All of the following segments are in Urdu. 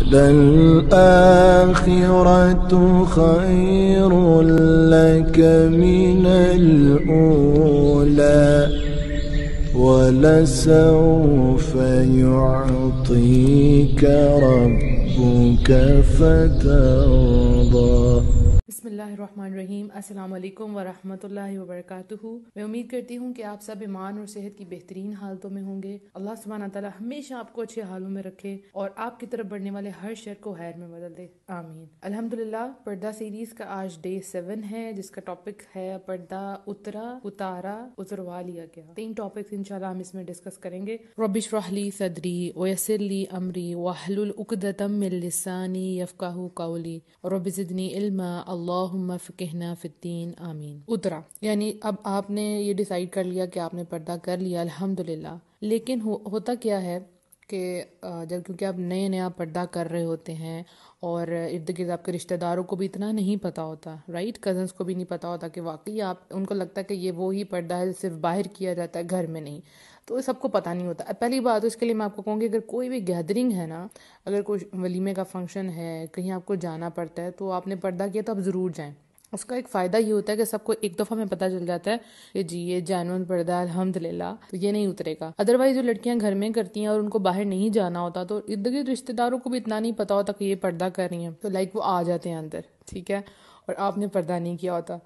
للآخرة خير لك من الأولى ولسوف يعطيك ربك فترضى۔ بسم اللہ الرحمن الرحیم۔ السلام علیکم ورحمۃ اللہ وبرکاتہ۔ میں امید کرتی ہوں کہ آپ سب ایمان اور صحت کی بہترین حالتوں میں ہوں گے۔ اللہ سبحانہ تعالیٰ ہمیشہ آپ کو اچھے حالوں میں رکھے اور آپ کی طرف بڑھنے والے ہر شر کو خیر میں بدل دے، آمین۔ الحمدللہ، پردہ سیریز کا آج ڈے 7 ہے، جس کا ٹاپک ہے پردہ اترا، اتارا، اتروا لیا گیا۔ 3 ٹاپکس انشاءاللہ ہم اس میں ڈسکس کریں گے۔ رب اشرح لی صدری ویسر لی امری واحلل عقدۃ من لسانی یفقہوا قولی رب زدنی علما اللہم فقہنا فی الدین، آمین۔ اترا یعنی اب آپ نے یہ ڈیسائیڈ کر لیا کہ آپ نے پردہ کر لیا، الحمدللہ، لیکن ہوتا کیا ہے کہ جب کیونکہ آپ نیا پردہ کر رہے ہوتے ہیں اور ارد گرد آپ کے رشتہ داروں کو بھی اتنا نہیں پتہ ہوتا، رائٹ، کزنس کو بھی نہیں پتہ ہوتا کہ واقعی آپ، ان کو لگتا ہے کہ یہ وہی پردہ ہے صرف باہر کیا جاتا ہے، گھر میں نہیں، تو سب کو پتہ نہیں ہوتا۔ پہلی بات تو اس کے لیے میں آپ کو کہوں گی، اگر کوئی بھی گیدرنگ ہے نا، اگر کوئی ولیمے کا فنکشن ہے، کہیں آپ کو جانا پڑتا ہے، تو آپ نے پردہ کیا تو آپ ضرور جائیں۔ اس کا ایک فائدہ یہ ہوتا ہے کہ سب کو ایک دفعہ میں پتہ چل جاتا ہے کہ جی یہ جینوئن پردہ ہے، الحمدللہ، تو یہ نہیں اترے گا۔ ادروائز جو لڑکیاں گھر میں کرتی ہیں اور ان کو باہر نہیں جانا ہوتا، تو ارد گرد رشتہ داروں کو بھی اتنا نہیں پتہ ہوتا کہ یہ پردہ کر رہی ہیں، تو وہ آ جاتے ہیں اندر، ٹھیک ہے، اور آپ نے پردہ نہیں کیا ہوتا۔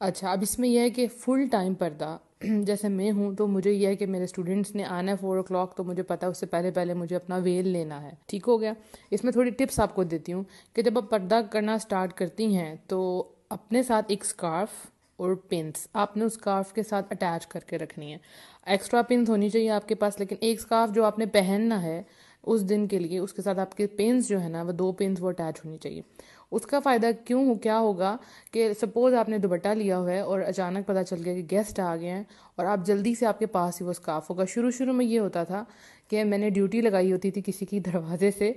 اچھا، اب اس میں یہ ہے کہ فل ٹائم پردہ، جیسے میں ہوں تو مجھے یہ ہے کہ میرے اسٹوڈنٹس نے آنا ہے 4 o'clock، تو مجھے پتا ہے اس سے پہلے مجھے اپنا ویل لینا ہے، ٹھیک ہو گیا۔ اس میں تھوڑی ٹپس آپ کو دیتی ہوں کہ جب آپ پردہ کرنا سٹارٹ کرتی ہیں تو اپنے ساتھ ایک سکارف اور پنس آپ نے اس سکارف کے ساتھ اٹیچ کر کے رکھنی ہے۔ ایکسٹرا پنس ہونی چاہیے آپ کے پاس، لیکن ایک سکارف جو آپ نے پہننا ہے اس دن کے لیے، اس کے ساتھ آپ کے پنس جو ہے نا، وہ 2 پنس وہ اٹیچ ہونی چاہیے۔ اس کا فائدہ کیا ہوگا کہ سپوز آپ نے دوپٹہ لیا ہوا ہے اور اچانک پتہ چل گیا کہ گیسٹ آ گئے ہیں اور آپ جلدی سے، آپ کے پاس ہی وہ سکارف ہوگا۔ شروع میں یہ ہوتا تھا کہ میں نے ڈیوٹی لگائی ہوتی تھی کسی کی دروازے سے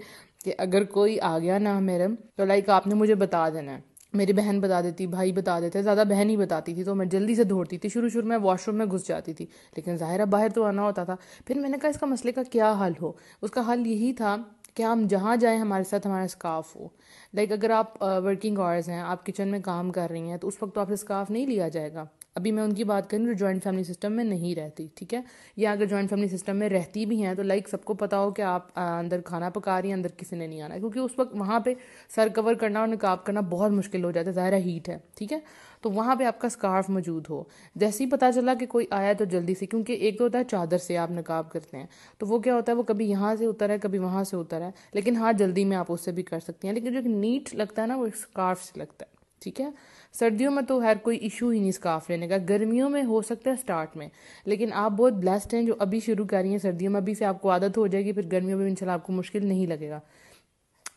کہ اگر کوئی آ گیا نامحرم تو آپ نے مجھے بتا دینا ہے۔ میری بہن بتا دیتی، بھائی بتا دیتے، زیادہ بہن ہی بتاتی تھی، تو میں جلدی سے دوڑتی تھی۔ شروع میں واش روم میں گھس جاتی تھی، لیکن ظاہرہ باہر تو آنا ہوتا تھا۔ پھر میں نے کہا اس کا مسئلے کا کیا حل ہو؟ اس کا حل یہی تھا کہ ہم جہاں جائیں ہمارے ساتھ ہمارا سکارف ہو۔ اگر آپ ورکنگ آورز ہیں، آپ کچن میں کام کر رہی ہیں، تو اس وقت تو آپ سے سکارف نہیں لیا جائے گا۔ ابھی میں ان کی بات کروں جو جوائنٹ فیملی سسٹم میں نہیں رہتی، ٹھیک ہے، یا اگر جوائنٹ فیملی سسٹم میں رہتی بھی ہیں تو سب کو پتا ہو کہ آپ اندر کھانا پکا رہی ہیں، اندر کسی نے نہیں آنا، کیونکہ اس وقت وہاں پہ سر کور کرنا اور نقاب کرنا بہت مشکل ہو جاتا ہے، ظاہرہ ہیٹ ہے، ٹھیک ہے، تو وہاں پہ آپ کا سکارف موجود ہو۔ جیسے ہی پتہ چلا کہ کوئی آیا تو جلدی سے، کیونکہ ایک تو ہوتا ہے چادر سے آپ نقاب کرتے ہیں، تو وہ کیا ہوتا ہے، وہ کبھی یہاں سے اتر ہے، کبھی وہاں سے اتر ہے، لیکن ہاں جلدی میں آپ اس سے بھی کر سکتی ہیں، لیکن جو نیٹ لگتا ہے نا وہ سکارف سے لگتا ہے، ٹھیک ہے۔ سردیوں میں تو خیر کوئی ایشو ہی نہیں سکارف لینے کا، گرمیوں میں ہو سکتا ہے سٹارٹ میں، لیکن آپ بہت بلیسڈ ہیں جو ابھی شروع کر رہی ہیں سردیوں میں، ابھی سے آپ کو عادت ہو جائے گی، پھر گرمیوں میں انشاءاللہ آپ کو مشکل نہیں لگے گا۔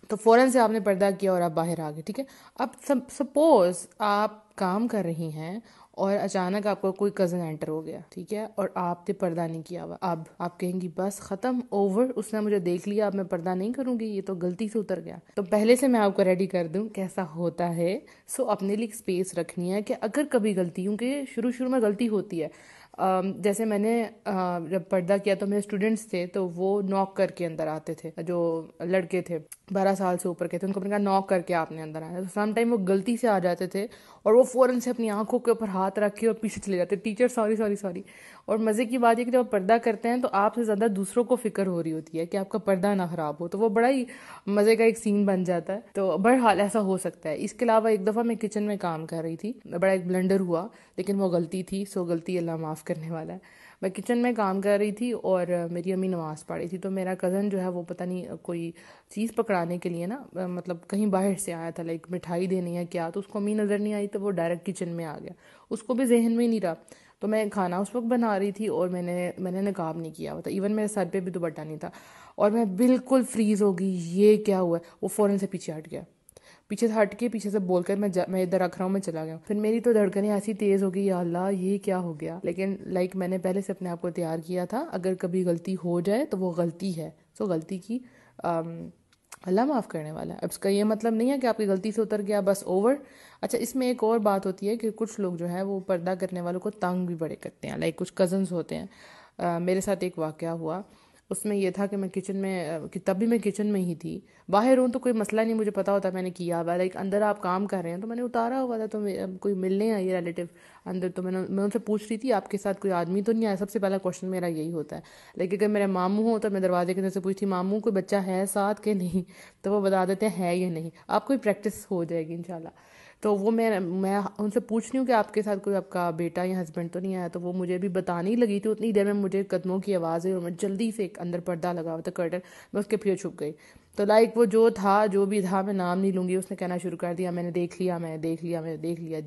تو فوراً سے آپ نے پردہ کیا اور آپ باہر آ گئے، ٹھیک ہے۔ اب سپوز آپ کام کر رہی ہیں اور اچانک آپ کو کوئی کزن انٹر ہو گیا، ٹھیک ہے، اور آپ نے پردہ نہیں کیا ہوا، اب آپ کہیں گی بس ختم، اوور، اس نے مجھے دیکھ لیا، اب میں پردہ نہیں کروں گی، یہ تو غلطی سے اتر گیا۔ تو پہلے سے میں آپ کو ریڈی کر دوں کیسا ہوتا ہے۔ اپنے لیے اسپیس رکھنی ہے کہ اگر کبھی غلطی، کیونکہ شروع میں غلطی ہوتی ہے، جیسے میں نے جب پردہ کیا تو میرے اسٹوڈنٹس تھے تو وہ ناک کر کے اندر آتے تھے، جو لڑکے تھے 12 سال سے اوپر کے تھے، ان کو اپنے کہا ناک کر کے آپ نے اندر آنا، تو سم ٹائم وہ غلطی سے آ جاتے تھے اور وہ فوراً سے اپنی آنکھوں کے اوپر ہاتھ رکھ کے اور پیچھے چلے جاتے، ٹیچر سوری۔ اور مزے کی بات یہ کہ جب آپ پردہ کرتے ہیں تو آپ سے زیادہ دوسروں کو فکر ہو رہی ہوتی ہے کہ آپ کا پردہ نہ خراب ہو، تو وہ بڑا ہی مزے کا ایک سین بن جاتا ہے۔ تو بہرحال ایسا ہو سکتا ہے۔ اس کے علاوہ ایک دفعہ میں کچن میں کام کر رہی تھی، بڑا ایک بلنڈر ہوا، لیکن وہ غلطی تھی، غلطی اللہ معاف کرنے والا ہے۔ میں کچن میں کام کر رہی تھی اور میری امی نماز پڑھ رہی تھی، تو میرا کزن جو ہے وہ پتہ نہیں کوئی چیز پکڑانے کے لیے نا، مطلب کہیں باہر سے آیا تھا، مٹھائی دینی ہے کیا، تو اس کو امی نظر نہیں آئی تو وہ ڈائریکٹ کچن میں آ گیا، اس کو بھی ذہن میں ہی نہیں رہا۔ تو میں کھانا اس وقت بنا رہی تھی اور میں نے نقاب نہیں کیا ہوا تھا، ایون میرے سر پہ بھی دوپٹہ نہیں تھا، اور میں بالکل فریز ہو گئی، یہ کیا ہوا ہے؟ وہ فوراً سے پیچھے ہٹ گیا، پیچھے سے بول کر میں ادھر رکھ رہا ہوں، میں چلا گیا۔ پھر میری تو دھڑکنیں ایسی تیز ہو گئی، یا اللہ یہ کیا ہو گیا، لیکن میں نے پہلے سے اپنے آپ کو تیار کیا تھا، اگر کبھی غلطی ہو جائے تو وہ غلطی ہے، غلطی کی اللہ معاف کرنے والا ہے۔ اب اس کا یہ مطلب نہیں ہے کہ آپ کی غلطی سے اتر گیا بس اوور۔ اچھا، اس میں ایک اور بات ہوتی ہے کہ کچھ لوگ جو ہیں وہ پردہ کرنے والوں کو تنگ بھی بڑے کرتے ہیں، کچھ کزنز ہوتے ہیں۔ میرے ساتھ ایک واقعہ ہوا، اس میں یہ تھا کہ میں کچن میں تب بھی میں کچن میں ہی تھی. باہر ہوں تو کوئی مسئلہ نہیں, مجھے پتا ہوتا میں نے کیا ہوا, لائک اندر آپ کام کر رہے ہیں تو میں نے اتارا ہوا تھا, تو کوئی ملنے آئی ریلیٹیو اندر, تو میں ان سے پوچھ رہی تھی آپ کے ساتھ کوئی آدمی تو نہیں آیا. سب سے پہلا کوشچن میرا یہی ہوتا ہے. لیکن اگر میرے ماموں ہوں تو میں دروازے کے اندر سے پوچھتی ماموں کوئی بچہ ہے ساتھ کہ نہیں, تو وہ بتا دیتے ہیں ہے یا نہیں. آپ کو پریکٹس ہو جائے گی انشاءاللہ. تو وہ میں ان سے پوچھ رہی ہوں کہ آپ کے ساتھ کوئی آپ کا بیٹا یا ہسبینڈ تو نہیں آیا. تو وہ مجھے بھی بتانے ہی لگی تھی, اتنی دیر میں مجھے قدموں کی آواز ہے اور میں جلدی سے ایک اندر پردہ لگا ہوا تھا کرٹن, میں اس کے پیچھے چھپ گئی. تو لائک وہ جو بھی تھا, میں نام نہیں لوں گی, اس نے کہنا شروع کر دیا میں نے دیکھ لیا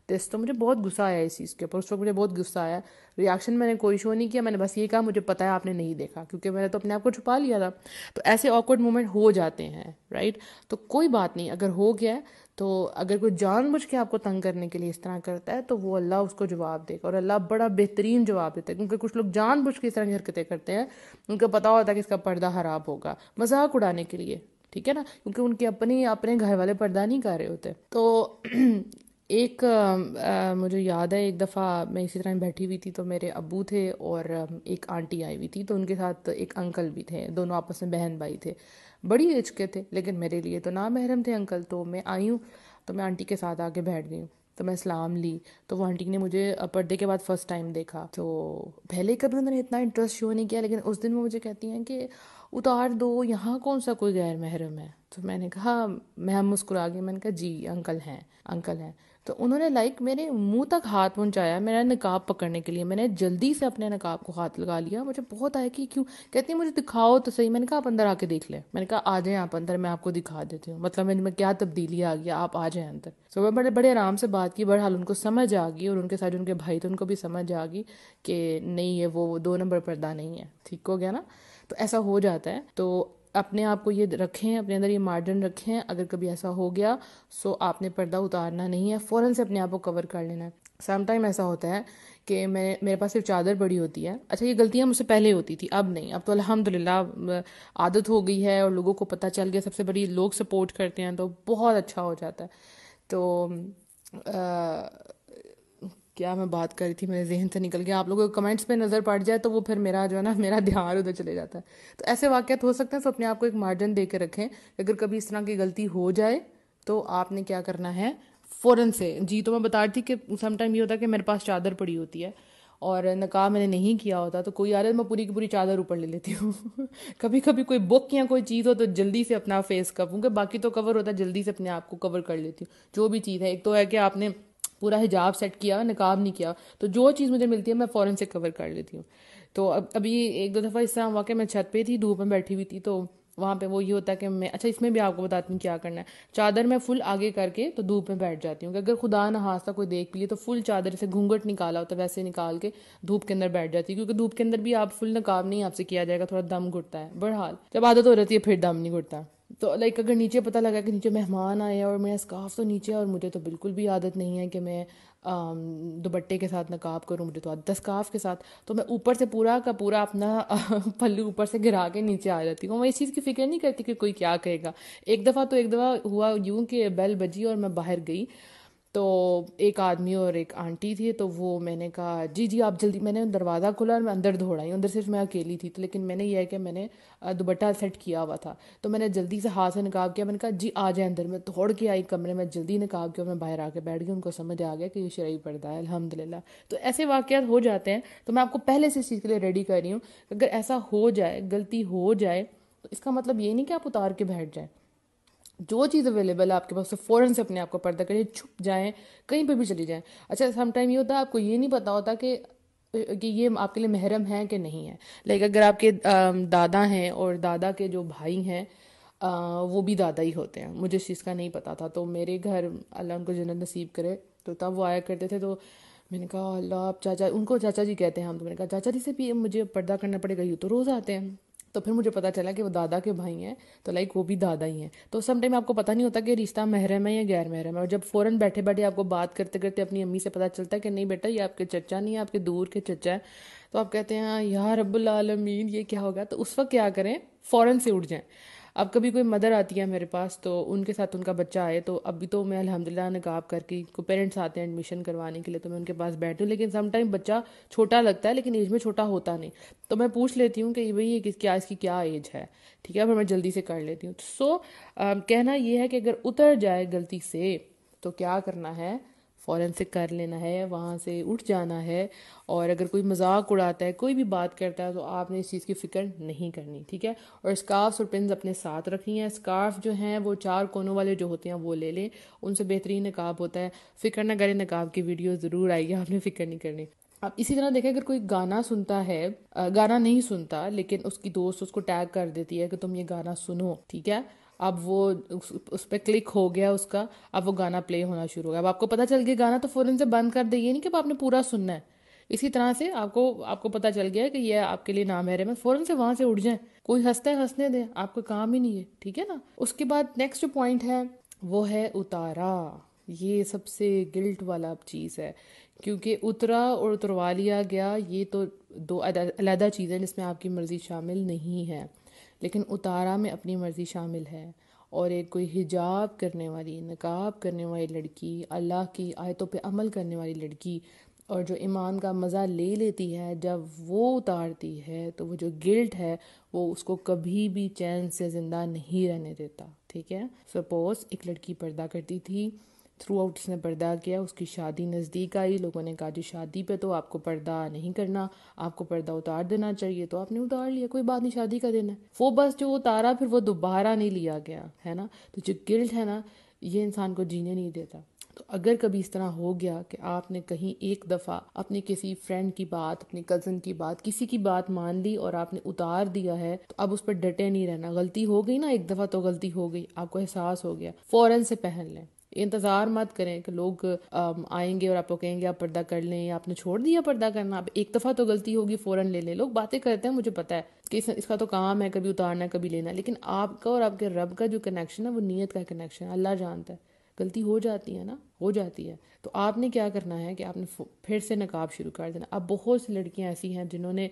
دس. تو مجھے بہت غصہ آیا اس چیز کے اوپر. اس وقت مجھے بہت غصہ آیا. ریاکشن میں نے کوئی شو نہیں کیا, میں نے بس یہ کہا مجھے پتا ہے آپ نے نہیں دیکھا, کیونکہ میں نے تو اپنے آپ کو چھپا لیا تھا. تو ایسے آکورڈ مومنٹ ہو جاتے ہیں رائٹ. تو کوئی بات نہیں, اگر ہو گیا ہے تو اگر کوئی جان بوجھ کے آپ کو تنگ کرنے کے لیے اس طرح کرتا ہے تو وہ اللہ اس کو جواب دے گا, اور اللہ بڑا بہترین جواب دیتا ہے. کیونکہ کچھ لوگ جان بوجھ کے اس طرح کی حرکتیں کرتے ہیں, ان کو پتا ہوتا ہے کہ اس کا پردہ خراب ہوگا مذاق اڑانے کے لیے, ٹھیک ہے نا, کیونکہ ان کے اپنے گھر والے پردہ نہیں کر رہے ہوتے. تو ایک مجھے یاد ہے ایک دفعہ میں اسی طرح بیٹھی ہوئی تھی, تو میرے ابو تھے اور ایک آنٹی آئی ہوئی تھی, تو ان کے ساتھ ایک انکل بھی تھے, دونوں آپس میں بہن بھائی تھے, بڑی ایج کے تھے لیکن میرے لیے تو نامحرم تھے انکل. تو میں آئی ہوں تو میں آنٹی کے ساتھ آ کے بیٹھ گئی ہوں, تو میں سلام لی. تو وہ آنٹی نے مجھے پردے کے بعد فرسٹ ٹائم دیکھا. تو پہلے کبھی انہوں نے اتنا انٹرسٹ شو نہیں کیا, لیکن اس دن وہ مجھے کہتی ہیں کہ اتار دو, یہاں کون سا کوئی غیر محرم ہے. تو میں نے کہا, میں مسکرا گئی, میں نے کہا جی انکل ہیں. تو انہوں نے لائک میرے منہ تک ہاتھ پہنچایا میرا نقاب پکڑنے کے لیے. میں نے جلدی سے اپنے نقاب کو ہاتھ لگا لیا. مجھے بہت آیا کہ کیوں, کہتی ہیں مجھے دکھاؤ تو صحیح. میں نے کہا آپ اندر آ کے دیکھ لیں. میں نے کہا آ جائیں آپ اندر, میں آپ کو دکھا دیتی ہوں, مطلب میں کیا تبدیلی آ گیا, آپ آ جائیں اندر. سو میں بڑے آرام سے بات کی, بہرحال ان کو سمجھ آ گئی, اور ان کے ساتھ ان کے بھائی تھے ان کو بھی سمجھ آ گئی کہ نہیں یہ وہ 2 نمبر پردہ نہیں ہے. ٹھیک ہو گیا نا. تو ایسا ہو جاتا ہے. تو اپنے آپ کو یہ رکھیں, اپنے اندر یہ مارجن رکھیں. اگر کبھی ایسا ہو گیا سو آپ نے پردہ اتارنا نہیں ہے, فوراً سے اپنے آپ کو کور کر لینا ہے. سم ٹائم ایسا ہوتا ہے کہ میرے پاس صرف چادر پڑی ہوتی ہے. اچھا یہ غلطیاں مجھ سے پہلے ہوتی تھی, اب نہیں, اب تو الحمدللہ عادت ہو گئی ہے اور لوگوں کو پتہ چل گیا. سب سے بڑی لوگ سپورٹ کرتے ہیں تو بہت اچھا ہو جاتا ہے. تو کیا میں بات کر رہی تھی, میرے ذہن سے نکل گیا. آپ لوگوں کو کمنٹس پہ نظر پڑ جائے تو وہ پھر میرا جو ہے نا میرا دھیان ادھر چلے جاتا ہے. تو ایسے واقعات ہو سکتے ہیں, تو اپنے آپ کو ایک مارجن دے کے رکھیں. اگر کبھی اس طرح کی غلطی ہو جائے تو آپ نے کیا کرنا ہے فوراً سے. جی تو میں بتا رہی تھی کہ سم ٹائم یہ ہوتا ہے کہ میرے پاس چادر پڑی ہوتی ہے اور نقاب میں نے نہیں کیا ہوتا, تو کوئی آ رہا ہے میں پوری کی پوری چادر اوپر لے لیتی ہوں. کبھی کوئی بک یا کوئی چیز ہو تو جلدی سے اپنا فیس کور, کہ باقی تو کور ہوتا ہے, جلدی سے اپنے آپ کو کور کر لیتی ہوں. جو بھی چیز ہے, ایک تو ہے کہ آپ نے پورا حجاب سیٹ کیا, نقاب نہیں کیا, تو جو چیز مجھے ملتی ہے میں فوراً سے کور کر لیتی ہوں. تو ابھی 1-2 دفعہ اس طرح ہوا کہ میں چھت پہ تھی, دھوپ میں بیٹھی ہوئی تھی, تو وہاں پہ وہ یہ ہوتا ہے کہ میں, اچھا اس میں بھی آپ کو بتاتی ہوں کیا کرنا ہے. چادر میں فل آگے کر کے تو دھوپ میں بیٹھ جاتی ہوں, کہ اگر خدا نہ خواستہ کوئی دیکھ لیے تو فل چادر سے گھونگھٹ نکالا ہوتا ہے ویسے نکال کے دھوپ کے اندر بیٹھ جاتی ہوں. کیونکہ دھوپ کے اندر بھی آپ فل نقاب نہیں آپ سے کیا جائے گا, تھوڑا دم گھٹتا ہے. بہرحال جب عادت ہو جاتی ہے پھر دم نہیں گھٹتا. تو لائک اگر نیچے پتہ لگا کہ نیچے مہمان آئے اور میرا اسکارف تو نیچے, اور مجھے تو بالکل بھی عادت نہیں ہے کہ میں دوپٹے کے ساتھ نقاب کروں, مجھے تو عادت ہے اسکارف کے ساتھ, تو میں اوپر سے پورا کا پورا اپنا پلو اوپر سے گرا کے نیچے آ جاتی ہوں. میں اس چیز کی فکر نہیں کرتی کہ کوئی کیا کہے گا. ایک دفعہ ہوا یوں کہ بیل بجی اور میں باہر گئی, تو ایک آدمی اور ایک آنٹی تھی, تو وہ میں نے کہا جی آپ جلدی, میں نے دروازہ کھولا اور میں اندر دوڑ آئی. اندر صرف میں اکیلی تھی, تو لیکن میں نے یہ ہے کہ میں نے دوپٹہ سیٹ کیا ہوا تھا, تو میں نے جلدی سے ہاتھ سے نقاب کیا. میں نے کہا جی آ جائیں اندر. میں دوڑ کے آئی کمرے میں, جلدی نقاب کیا اور میں باہر آ کے بیٹھ گئی. ان کو سمجھ آ گیا کہ یہ شرعی پردہ ہے الحمدللہ. تو ایسے واقعات ہو جاتے ہیں, تو میں آپ کو پہلے سے اس چیز کے لیے ریڈی کر رہی ہوں. اگر ایسا ہو جائے, غلطی ہو جائے, تو اس کا مطلب یہ نہیں کہ آپ اتار کے بیٹھ جائیں. جو چیز اویلیبل ہے آپ کے پاس, تو فوراً سے اپنے آپ کو پردہ کریں, چھپ جائیں, کہیں پہ بھی چلی جائیں. اچھا سم ٹائم یہ ہوتا ہے آپ کو یہ نہیں پتا ہوتا کہ یہ آپ کے لیے محرم ہیں کہ نہیں ہے. لائک اگر آپ کے دادا ہیں اور دادا کے جو بھائی ہیں وہ بھی دادا ہی ہوتے ہیں, مجھے اس چیز کا نہیں پتا تھا. تو میرے گھر اللہ ان کو جنت نصیب کرے, تو تب وہ آیا کرتے تھے. تو میں نے کہا اللہ, آپ چاچا, ان کو چاچا جی کہتے ہیں ہم, تو میں نے کہا چاچا جی سے بھی مجھے پردہ کرنا پڑے گا, یہ تو روز آتے ہیں. تو پھر مجھے پتا چلا کہ وہ دادا کے بھائی ہیں, تو لائک وہ بھی دادا ہی ہیں. تو سم ٹائم آپ کو پتہ نہیں ہوتا کہ رشتہ محرم ہے یا غیر محرم ہے, اور جب فوراً بیٹھے بیٹھے آپ کو بات کرتے کرتے اپنی امی سے پتہ چلتا ہے کہ نہیں بیٹا یہ آپ کے چچا نہیں ہے, آپ کے دور کے چچا ہے, تو آپ کہتے ہیں یا رب العالمین یہ کیا ہوگا. تو اس وقت کیا کریں, فوراً سے اٹھ جائیں. اب کبھی کوئی مدر آتی ہے میرے پاس تو ان کے ساتھ ان کا بچہ آئے تو ابھی تو میں الحمدللہ نقاب کر کے، کوئی پیرنٹس آتے ہیں ایڈمیشن کروانے کے لیے تو میں ان کے پاس بیٹھوں، لیکن سم ٹائم بچہ چھوٹا لگتا ہے لیکن ایج میں چھوٹا ہوتا نہیں، تو میں پوچھ لیتی ہوں کہ بھئی یہ کیا، اس کی کیا ایج ہے، ٹھیک ہے، پھر میں جلدی سے کر لیتی ہوں۔ سو کہنا یہ ہے کہ اگر اتر جائے غلطی سے تو کیا کرنا ہے، فوراً سے کر لینا ہے، وہاں سے اٹھ جانا ہے، اور اگر کوئی مذاق اڑاتا ہے، کوئی بھی بات کرتا ہے تو آپ نے اس چیز کی فکر نہیں کرنی، ٹھیک ہے، اور اسکارفس اور پنز اپنے ساتھ رکھنی ہے۔ اسکارف جو ہیں وہ 4 کونوں والے جو ہوتے ہیں وہ لے لیں، ان سے بہترین نقاب ہوتا ہے۔ فکر نہ کریں، نقاب کی ویڈیو ضرور آئے گی، آپ نے فکر نہیں کرنی۔ اب اسی طرح دیکھیں اگر کوئی گانا سنتا ہے، گانا نہیں سنتا لیکن اس کی دوست اس کو ٹیگ کر دیتی ہے کہ تم یہ گانا سنو، ٹھیک ہے، اب وہ اس پہ کلک ہو گیا اس کا، اب وہ گانا پلے ہونا شروع ہو گیا، اب آپ کو پتہ چل گیا گانا تو فوراً سے بند کر دے، یہ نہیں کہ آپ نے پورا سننا ہے۔ اسی طرح سے آپ کو پتہ چل گیا کہ یہ آپ کے لیے نامحرم ہے، فوراً سے وہاں سے اٹھ جائیں، کوئی ہنستا ہے ہنسنے دیں، آپ کا کام ہی نہیں ہے، ٹھیک ہے نا۔ اس کے بعد نیکسٹ جو پوائنٹ ہے وہ ہے اتارا، یہ سب سے گلٹ والا چیز ہے، کیونکہ اترا اور اتروا لیا گیا یہ تو 2 علیحدہ چیزیں جس میں آپ کی مرضی شامل نہیں ہے، لیکن اتارا میں اپنی مرضی شامل ہے۔ اور ایک کوئی حجاب کرنے والی، نقاب کرنے والی لڑکی، اللہ کی آیتوں پہ عمل کرنے والی لڑکی، اور جو ایمان کا مزہ لے لیتی ہے جب وہ اتارتی ہے تو وہ جو گلٹ ہے وہ اس کو کبھی بھی چین سے زندہ نہیں رہنے دیتا، ٹھیک ہے۔ سپوز ایک لڑکی پردہ کرتی تھی، تھرو آؤٹ اس نے پردہ کیا، اس کی شادی نزدیک آئی، لوگوں نے کہا جی شادی پہ تو آپ کو پردہ نہیں کرنا، آپ کو پردہ اتار دینا چاہیے، تو آپ نے اتار لیا، کوئی بات نہیں، شادی کا دن ہے، وہ بس جو اتارا پھر وہ دوبارہ نہیں لیا گیا ہے نا۔ تو جو گلٹ ہے نا یہ انسان کو جینے نہیں دیتا۔ تو اگر کبھی اس طرح ہو گیا کہ آپ نے کہیں ایک دفعہ اپنی کسی فرینڈ کی بات، اپنی کزن کی بات، کسی کی بات مان لی اور آپ نے اتار دیا ہے، تو اب اس پر ڈٹے نہیں رہنا، غلطی ہو گئی نا ایک دفعہ تو غلطی ہو گئی، آپ کو احساس ہو گیا، فوراً سے پہن لیں، انتظار مت کریں کہ لوگ آئیں گے اور آپ کو کہیں گے آپ پردہ کر لیں یا آپ نے چھوڑ دیا پردہ کرنا، اب ایک دفعہ تو غلطی ہوگی فوراً لے لیں۔ لوگ باتیں کرتے ہیں، مجھے پتا ہے کہ اس کا تو کام ہے کبھی اتارنا ہے کبھی لینا، لیکن آپ کا اور آپ کے رب کا جو کنیکشن ہے وہ نیت کا کنیکشن ہے، اللہ جانتا ہے، غلطی ہو جاتی ہے نا، ہو جاتی ہے، تو آپ نے کیا کرنا ہے کہ آپ نے پھر سے نقاب شروع کر دینا۔ اب بہت سی لڑکیاں ایسی ہیں جنہوں نے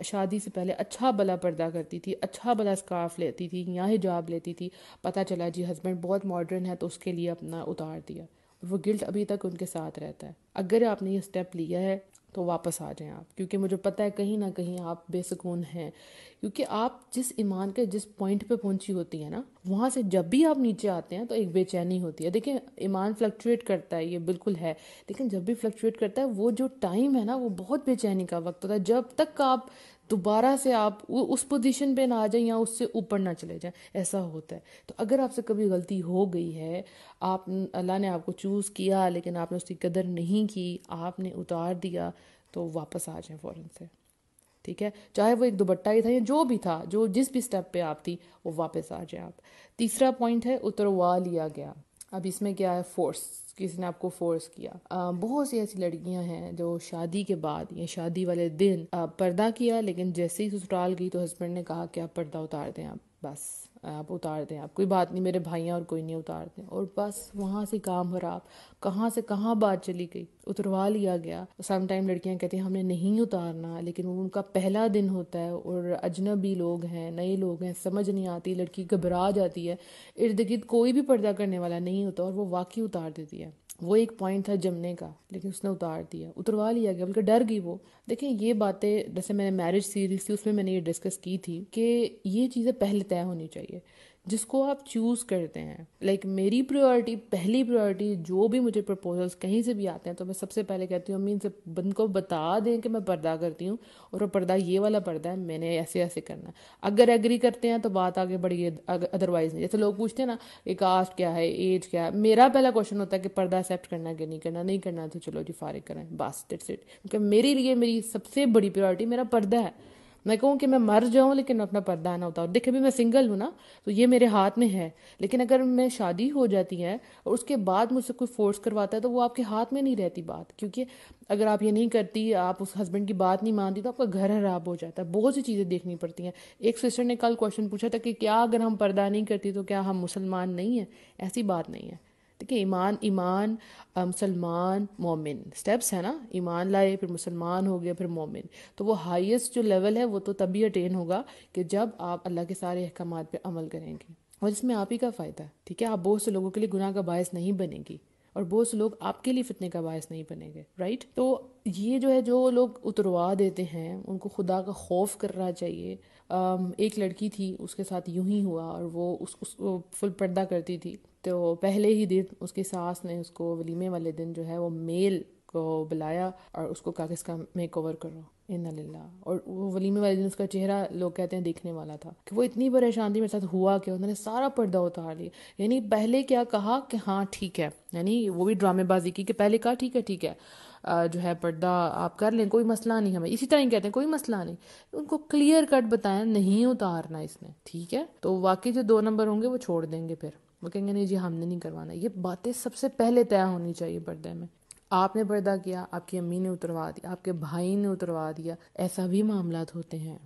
شادی سے پہلے اچھا بلا پردہ کرتی تھی، اچھا بلا اسکارف لیتی تھی یا حجاب لیتی تھی، پتہ چلا جی ہسبینڈ بہت ماڈرن ہے تو اس کے لیے اپنا اتار دیا، اور وہ گلٹ ابھی تک ان کے ساتھ رہتا ہے۔ اگر آپ نے یہ سٹیپ لیا ہے تو واپس آ جائیں آپ، کیونکہ مجھے پتہ ہے کہیں نہ کہیں آپ بے سکون ہیں، کیونکہ آپ جس ایمان کے جس پوائنٹ پہ پہنچی ہوتی ہے نا، وہاں سے جب بھی آپ نیچے آتے ہیں تو ایک بے چینی ہوتی ہے۔ دیکھیں ایمان فلکچویٹ کرتا ہے، یہ بالکل ہے، لیکن جب بھی فلکچویٹ کرتا ہے وہ جو ٹائم ہے نا وہ بہت بے چینی کا وقت ہوتا ہے، جب تک آپ دوبارہ سے آپ اس پوزیشن پہ نہ آ جائیں یا اس سے اوپر نہ چلے جائیں، ایسا ہوتا ہے۔ تو اگر آپ سے کبھی غلطی ہو گئی ہے، آپ اللہ نے آپ کو چوز کیا لیکن آپ نے اس کی قدر نہیں کی، آپ نے اتار دیا، تو واپس آ جائیں فوراً سے، ٹھیک ہے، چاہے وہ ایک دوپٹہ ہی تھا یا جو بھی تھا، جو جس بھی سٹیپ پہ آپ تھی وہ واپس آ جائیں آپ۔ تیسرا پوائنٹ ہے اتروا لیا گیا۔ اب اس میں کیا ہے، فورس، کسی نے آپ کو فورس کیا۔ بہت سی ایسی لڑکیاں ہیں جو شادی کے بعد یا شادی والے دن پردہ کیا، لیکن جیسے ہی سسرال گئی تو ہسبینڈ نے کہا کہ آپ پردہ اتار دیں، آپ بس آپ اتار دیں، آپ کوئی بات نہیں، میرے بھائیاں اور کوئی نہیں، اتار دیں، اور بس وہاں سے کام خراب، کہاں سے کہاں بات چلی گئی، اتروا لیا گیا۔ سم ٹائم لڑکیاں کہتی ہیں ہم نے نہیں اتارنا، لیکن وہ ان کا پہلا دن ہوتا ہے اور اجنبی لوگ ہیں، نئے لوگ ہیں، سمجھ نہیں آتی، لڑکی گھبرا جاتی ہے، ارد گرد کوئی بھی پردہ کرنے والا نہیں ہوتا اور وہ واقعی اتار دیتی ہے۔ وہ ایک پوائنٹ تھا جمنے کا، لیکن اس نے اتار دیا، اتروا لیا گیا، بلکہ ڈر گئی وہ۔ دیکھیں یہ باتیں جیسے میں نے میرج سیریز تھی اس میں نے یہ ڈسکس کی تھی کہ یہ چیزیں پہلے طے ہونی چاہیے، جس کو آپ چوز کرتے ہیں۔ لائک میری پریورٹی، پہلی پریورٹی، جو بھی مجھے پرپوزلز کہیں سے بھی آتے ہیں تو میں سب سے پہلے کہتی ہوں امی ان سے بند کو بتا دیں کہ میں پردہ کرتی ہوں اور وہ پردہ یہ والا پردہ ہے، میں نے ایسے ایسے کرنا ہے۔ اگر ایگری کرتے ہیں تو بات آگے بڑھی ہے، ادروائز نہیں۔ جیسے لوگ پوچھتے ہیں نا کہ کاسٹ کیا ہے، ایج کیا ہے، میرا پہلا کوشچن ہوتا ہے کہ پردہ ایکسیپٹ کرنا ہے کہ نہیں کرنا، نہیں کرنا تو چلو جی فارغ کریں، بس دیٹس اٹ۔ کیونکہ میرے لیے میری سب سے بڑی پریورٹی میرا پردہ ہے۔ میں کہوں کہ میں مر جاؤں لیکن اپنا پردہ نہ اتاروں۔ دیکھیں بھی میں سنگل ہوں نا تو یہ میرے ہاتھ میں ہے، لیکن اگر میں شادی ہو جاتی ہے اور اس کے بعد مجھ سے کوئی فورس کرواتا ہے تو وہ آپ کے ہاتھ میں نہیں رہتی بات، کیونکہ اگر آپ یہ نہیں کرتی، آپ اس ہسبینڈ کی بات نہیں مانتی تو آپ کا گھر خراب ہو جاتا ہے، بہت سی چیزیں دیکھنی پڑتی ہیں۔ ایک سسٹر نے کل کویشچن پوچھا تھا کہ کیا اگر ہم پردہ نہیں کرتی تو کیا ہم مسلمان نہیں ہیں؟ ایسی بات نہیں ہے۔ دیکھیں ایمان مسلمان مومن اسٹیپس ہیں نا، ایمان لائے پھر مسلمان ہو گیا پھر مومن، تو وہ ہائیسٹ جو لیول ہے وہ تو تبھی اٹین ہوگا کہ جب آپ اللہ کے سارے احکامات پہ عمل کریں گے، اور اس میں آپ ہی کا فائدہ ہے، ٹھیک ہے؟ آپ بہت سے لوگوں کے لیے گناہ کا باعث نہیں بنیں گی، اور بہت سے لوگ آپ کے لیے فتنے کا باعث نہیں بنیں گے، رائٹ؟ تو یہ جو ہے جو لوگ اتروا دیتے ہیں ان کو خدا کا خوف کرنا چاہیے۔ ایک لڑکی تھی، اس کے ساتھ یوں ہی ہوا، اور وہ اس فل پردہ کرتی تھی، تو پہلے ہی دن اس کی ساس نے اس کو ولیمے والے دن جو ہے وہ میل کو بلایا اور اس کو کہا کہ اس کا میک اوور کرو، انا للہ۔ اور وہ ولیمے والے دن اس کا چہرہ لوگ کہتے ہیں دیکھنے والا تھا، کہ وہ اتنی پریشان تھی میرے ساتھ ہوا کہ انہوں نے سارا پردہ اتار لیا۔ یعنی پہلے کیا کہا کہ ہاں ٹھیک ہے، یعنی وہ بھی ڈرامے بازی کی کہ پہلے کہا ٹھیک ہے جو ہے پردہ آپ کر لیں، کوئی مسئلہ نہیں، ہمیں اسی طرح ہی کہتے ہیں کوئی مسئلہ نہیں، ان کو کلیئر کٹ بتایا نہیں اتارنا اس نے، ٹھیک ہے؟ تو واقعی جو 2 نمبر ہوں گے وہ چھوڑ دیں گے، پھر وہ کہیں گے نہیں جی ہم نے نہیں کروانا۔ یہ باتیں سب سے پہلے طے ہونی چاہیے پردے میں۔ آپ نے پردہ کیا، آپ کی امی نے اتروا دیا، آپ کے بھائی نے اتروا دیا، ایسا بھی معاملات ہوتے ہیں،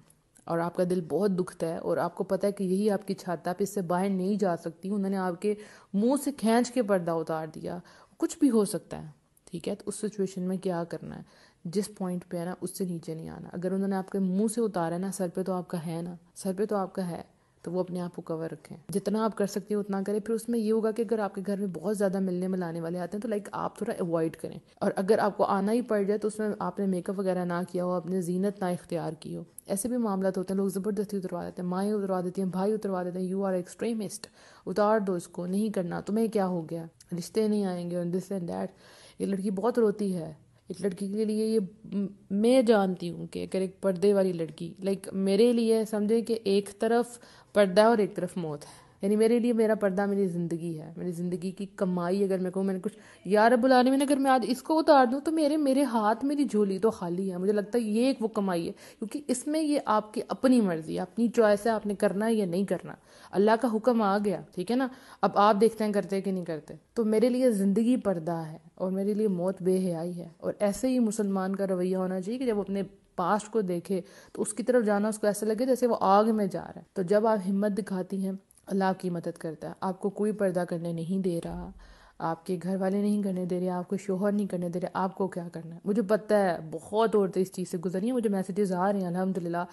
اور آپ کا دل بہت دکھتا ہے، اور آپ کو پتہ ہے کہ یہی آپ کی چھت ہے، آپ اس سے باہر نہیں جا سکتی، انہوں نے آپ کے منہ سے کھینچ کے پردہ اتار دیا، کچھ بھی ہو سکتا ہے، ٹھیک ہے؟ تو اس سچویشن میں کیا کرنا ہے؟ جس پوائنٹ پہ ہے نا اس سے نیچے نہیں آنا۔ اگر انہوں نے آپ کے منہ سے اتارا ہے نا، سر پہ تو آپ کا ہے نا، سر پہ تو آپ کا ہے، تو وہ اپنے آپ کو کور رکھیں، جتنا آپ کر سکتے ہیں اتنا کریں۔ پھر اس میں یہ ہوگا کہ اگر آپ کے گھر میں بہت زیادہ ملنے ملانے والے آتے ہیں تو آپ تھوڑا اوائڈ کریں، اور اگر آپ کو آنا ہی پڑ جائے تو اس میں آپ نے میک اپ وغیرہ نہ کیا ہو، اپنے زینت نہ اختیار کی ہو۔ ایسے بھی معاملات ہوتے ہیں، لوگ زبردستی اتروا دیتے ہیں، مائیں اتروا دیتی ہیں، بھائی اتروا دیتے ہیں، یو آر ایکسٹریمسٹ، اتار دو اس کو، نہیں کرنا، تمہیں کیا ہو گیا، رشتے نہیں آئیں گے، اور دس اینڈ دیٹ۔ یہ لڑکی بہت روتی ہے، ایک لڑکی کے لیے یہ میں جانتی ہوں کہ اگر ایک پردے والی لڑکی میرے لیے سمجھے کہ ایک طرف پردہ اور ایک طرف موت ہے، یعنی میرے لیے میرا پردہ میری زندگی ہے، میری زندگی کی کمائی۔ اگر میں کہوں میں نے کچھ یا رب العالمین اگر میں آج اس کو اتار دوں تو میرے ہاتھ میری جھولی تو خالی ہے۔ مجھے لگتا ہے یہ ایک وہ کمائی ہے، کیونکہ اس میں یہ آپ کی اپنی مرضی، اپنی چوائس ہے، آپ نے کرنا ہے یا نہیں کرنا، اللہ کا حکم آ گیا، ٹھیک ہے نا؟ اب آپ دیکھتے ہیں کرتے کہ نہیں کرتے۔ تو میرے لیے زندگی پردہ ہے اور میرے لیے موت بے حیائی ہے، اور ایسے ہی مسلمان کا رویہ ہونا چاہیے کہ جب اپنے پاسٹ کو دیکھے تو اس کی طرف جانا اس کو ایسا لگے جیسے وہ آگ میں جا رہا ہے۔ تو جب آپ ہمت دکھاتی ہیں اللہ آپ کی مدد کرتا ہے، آپ کو کوئی پردہ کرنے نہیں دے رہا، آپ کے گھر والے نہیں کرنے دے رہے، آپ کو شوہر نہیں کرنے دے رہے، آپ کو کیا کرنا ہے؟ مجھے پتہ ہے بہت عورتیں اس چیز سے گزری ہیں، مجھے میسیجز آ رہے ہیں الحمدللہ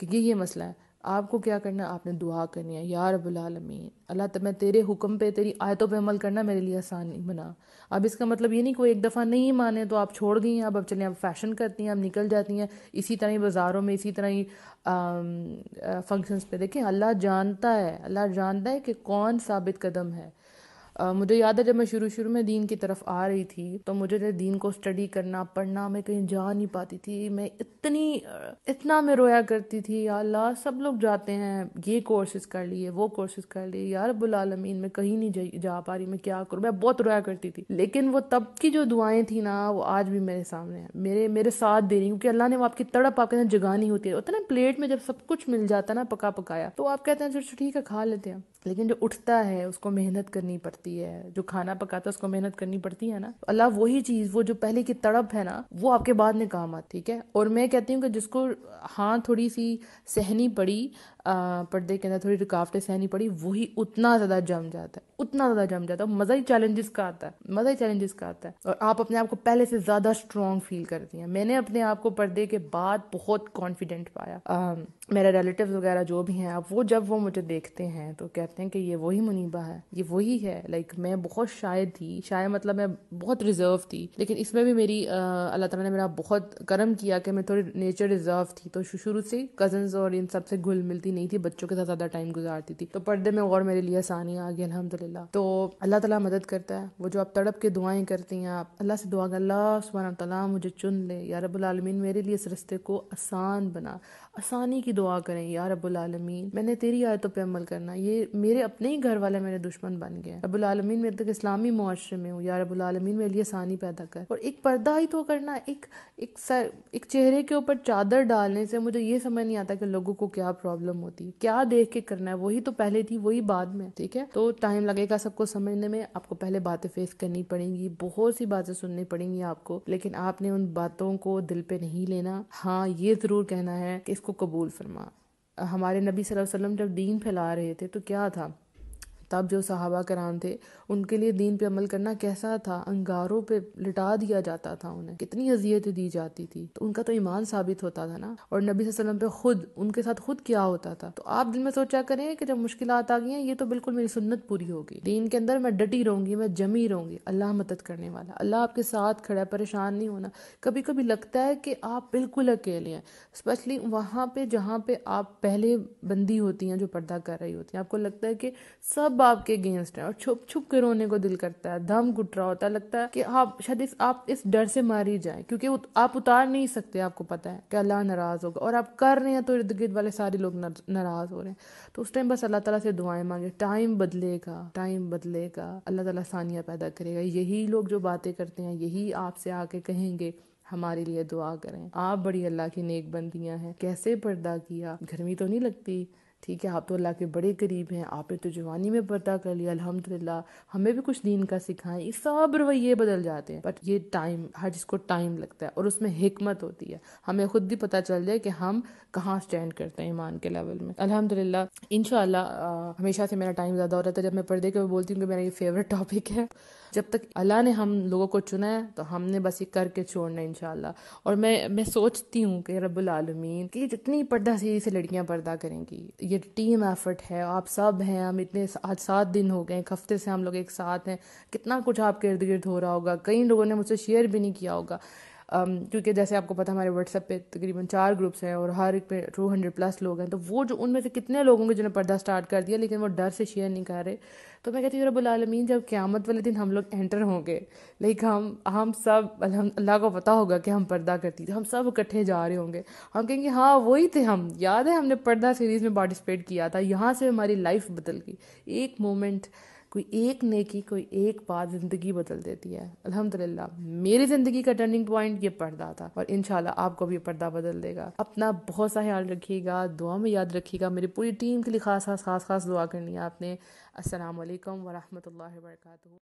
کہ یہ مسئلہ ہے۔ آپ کو کیا کرنا ہے؟ آپ نے دعا کرنی ہے، یا رب العالمین اللہ میں تیرے حکم پہ تیری آیتوں پہ عمل کرنا میرے لیے آسان بنا۔ اب اس کا مطلب یہ نہیں کوئی ایک دفعہ نہیں مانے تو آپ چھوڑ گئی ہیں، اب چلیں آپ فیشن کرتی ہیں، اب نکل جاتی ہیں اسی طرح ہی بازاروں میں، اسی طرح ہی فنکشنز پہ۔ دیکھیں اللہ جانتا ہے کہ کون ثابت قدم ہے۔ مجھے یاد ہے جب میں شروع میں دین کی طرف آ رہی تھی تو مجھے دین کو اسٹڈی کرنا پڑھنا میں کہیں جا نہیں پاتی تھی، میں اتنا میں رویا کرتی تھی، یا اللہ سب لوگ جاتے ہیں، یہ کورسز کر لیے وہ کورسز کر لیے، یا رب العالمین میں کہیں نہیں جا پا رہی، میں کیا کروں؟ میں بہت رویا کرتی تھی، لیکن وہ تب کی جو دعائیں تھیں نا وہ آج بھی میرے سامنے ہیں، میرے ساتھ دے رہی، کیونکہ اللہ نے وہ آپ کی تڑپ آپ کے ساتھ جگانی ہوتی ہے۔ ہوتا ہے نا پلیٹ میں جب سب کچھ مل جاتا ہے نا پکا پکایا تو آپ کہتے ہیں چلو ٹھیک ہے کھا لیتے ہیں، لیکن جو اٹھتا ہے اس کو محنت کرنی پڑتی ہے، جو کھانا پکاتا ہے اس کو محنت کرنی پڑتی ہے نا۔ اللہ وہی چیز، وہ جو پہلے کی تڑپ ہے نا وہ آپ کے بعد میں کام آتی، ٹھیک ہے؟ اور میں کہتی ہوں کہ جس کو ہاں تھوڑی سی سہنی پڑی، پردے کے اندر تھوڑی رکاوٹیں سہنی پڑی، وہی اتنا زیادہ جم جاتا ہے، مزہ ہی چیلنجز کا آتا ہے، اور آپ اپنے آپ کو پہلے سے زیادہ اسٹرانگ فیل کرتی ہیں۔ میں نے اپنے آپ کو پردے کے بعد بہت کانفیڈنٹ پایا۔ میرے ریلیٹیوز وغیرہ جو بھی ہیں اب جب وہ مجھے دیکھتے ہیں تو کہتے ہیں کہ یہ وہی منیبہ ہے، یہ وہی ہے۔ میں بہت شاید مطلب میں بہت ریزرو تھی، لیکن اس میں بھی میری اللہ تعالیٰ نے میرا بہت کرم کیا کہ میں تھوڑی نیچر ریزرو تھی، تو شروع سے کزنز اور ان سب سے گھل ملتی نہیں تھی، بچوں کے ساتھ زیادہ ٹائم گزارتی تھی، تو پردے میں اور میرے لیے آسانی آ گئی الحمدللہ۔ تو اللہ تعالیٰ مدد کرتا ہے، وہ جو آپ تڑپ کے دعائیں کرتی ہیں، آپ اللہ سے دعا کر، اللہ سبحانہ تعالیٰ مجھے چن لے، یا رب العالمین میرے لیے اس رستے کو آسان بنا، آسانی کی دعا کریں، یا رب العالمین میں نے تیری آیتوں پہ عمل کرنا، یہ میرے اپنے ہی گھر والے میرے دشمن بن گئے، رب العالمین میں تک اسلامی معاشرے میں ہوں، یا رب العالمین میرے لیے آسانی پیدا کر۔ اور ایک پردہ ہی تو کرنا، ایک چہرے کے اوپر چادر ڈالنے سے مجھے یہ سمجھ نہیں آتا کہ لوگوں کو کیا پرابلم ہوتی ہے، کیا دیکھ کے کرنا ہے، وہی تو پہلے تھی وہی بعد میں، ٹھیک ہے؟ تو ٹائم لگے گا سب کو سمجھنے میں، آپ کو پہلے باتیں فیس کرنی پڑیں گی، بہت سی باتیں سننی پڑیں گی آپ کو، لیکن آپ نے ان باتوں کو دل پہ نہیں لینا۔ ہاں یہ ضرور کہنا ہے کہ اس کو قبول فرما۔ ہمارے نبی صلی اللہ علیہ وسلم جب دین پھیلا رہے تھے تو کیا تھا تب جو صحابہ کرام تھے ان کے لیے دین پہ عمل کرنا کیسا تھا، انگاروں پہ لٹا دیا جاتا تھا، انہیں کتنی اذیتیں دی جاتی تھی، تو ان کا تو ایمان ثابت ہوتا تھا نا. اور نبی صلی اللہ علیہ وسلم پہ خود ان کے ساتھ خود کیا ہوتا تھا. تو آپ دل میں سوچا کریں کہ جب مشکلات آ گئی ہیں یہ تو بالکل میری سنت پوری ہوگی، دین کے اندر میں ڈٹی رہوں گی، میں جمی رہوں گی، اللہ مدد کرنے والا، اللہ آپ کے ساتھ کھڑا ہے، پریشان نہیں ہونا. کبھی کبھی لگتا ہے کہ آپ بالکل اکیلے ہیں، اسپیشلی وہاں پہ جہاں پہ آپ پہلے بندی ہوتی ہیں جو پردہ کر رہی ہوتی ہیں، آپ کو لگتا ہے کہ سب آپ کے اگینسٹ ہیں اور چھپ چھپ کے رونے کو دل کرتا ہے، دم گھٹ رہا ہوتا ہے، لگتا ہے کہ آپ شاید آپ اس ڈر سے ماری جائیں کیونکہ آپ اتار نہیں سکتے، آپ کو پتہ ہے کہ اللہ ناراض ہوگا، اور آپ کر رہے ہیں تو ارد گرد والے سارے لوگ ناراض ہو رہے ہیں. تو اس ٹائم بس اللہ تعالیٰ سے دعائیں مانگے، ٹائم بدلے گا، ٹائم بدلے گا، اللہ تعالیٰ ثانیہ پیدا کرے گا. یہی لوگ جو باتیں کرتے ہیں یہی آپ سے آ کے کہیں گے ہمارے لیے دعا کریں، آپ بڑی اللہ کی نیک بندیاں ہیں، کیسے پردہ کیا، گرمی تو نہیں لگتی، ٹھیک ہے آپ تو اللہ کے بڑے قریب ہیں، آپ نے تو جوانی میں پردہ کر لیا، الحمدللہ، ہمیں بھی کچھ دین کا سکھائیں. یہ سب رویے بدل جاتے ہیں، بٹ یہ ٹائم، ہر چیز کو ٹائم لگتا ہے اور اس میں حکمت ہوتی ہے. ہمیں خود بھی پتہ چل جائے کہ ہم کہاں سٹینڈ کرتے ہیں ایمان کے لیول میں. الحمدللہ انشاءاللہ ہمیشہ سے میرا ٹائم زیادہ ہو رہا تھا. جب میں پردے کے بولتی ہوں کہ میرا یہ فیوریٹ ٹاپک ہے، جب تک اللہ نے ہم لوگوں کو چنا ہے تو ہم نے بس یہ کر کے چھوڑنا ہے انشاءاللہ. اور میں سوچتی ہوں کہ رب العالمین کہ جتنی پردہ سیدھی سے لڑکیاں پردہ کریں گی، یہ ٹیم ایفرٹ ہے، آپ سب ہیں، ہم اتنے آج 7 دن ہو گئے، ایک ہفتے سے ہم لوگ ایک ساتھ ہیں، کتنا کچھ آپ کے ارد گرد ہو رہا ہوگا. کئی لوگوں نے مجھ سے شیئر بھی نہیں کیا ہوگا، کیونکہ جیسے آپ کو پتہ ہمارے واٹس ایپ پہ تقریباً 4 گروپس ہیں اور ہر ایک پہ 200+ لوگ ہیں. تو وہ جو ان میں سے کتنے لوگوں کے جنہوں نے پردہ سٹارٹ کر دیا لیکن وہ ڈر سے شیئر نہیں کر رہے. تو میں کہتی ہوں رب العالمین جب قیامت والے دن ہم لوگ انٹر ہوں گے، لیکن ہم سب اللہ کو پتہ ہوگا کہ ہم پردہ کرتی تھے، ہم سب اکٹھے جا رہے ہوں گے، ہم کہیں گے ہاں وہی تھے ہم، یاد ہے ہم نے پردہ سیریز میں پارٹیسپیٹ کیا تھا، یہاں سے ہماری لائف بدل گئی. ایک مومنٹ، کوئی ایک نیکی، کوئی ایک بات زندگی بدل دیتی ہے. الحمدللہ میری زندگی کا ٹرننگ پوائنٹ یہ پردہ تھا، اور انشاءاللہ آپ کو بھی پردہ بدل دے گا. اپنا بہت سا خیال رکھیے گا، دعا میں یاد رکھیے گا. میری پوری ٹیم کے لیے خاص دعا کرنی ہے آپ نے. السلام علیکم ورحمۃ اللہ وبرکاتہ.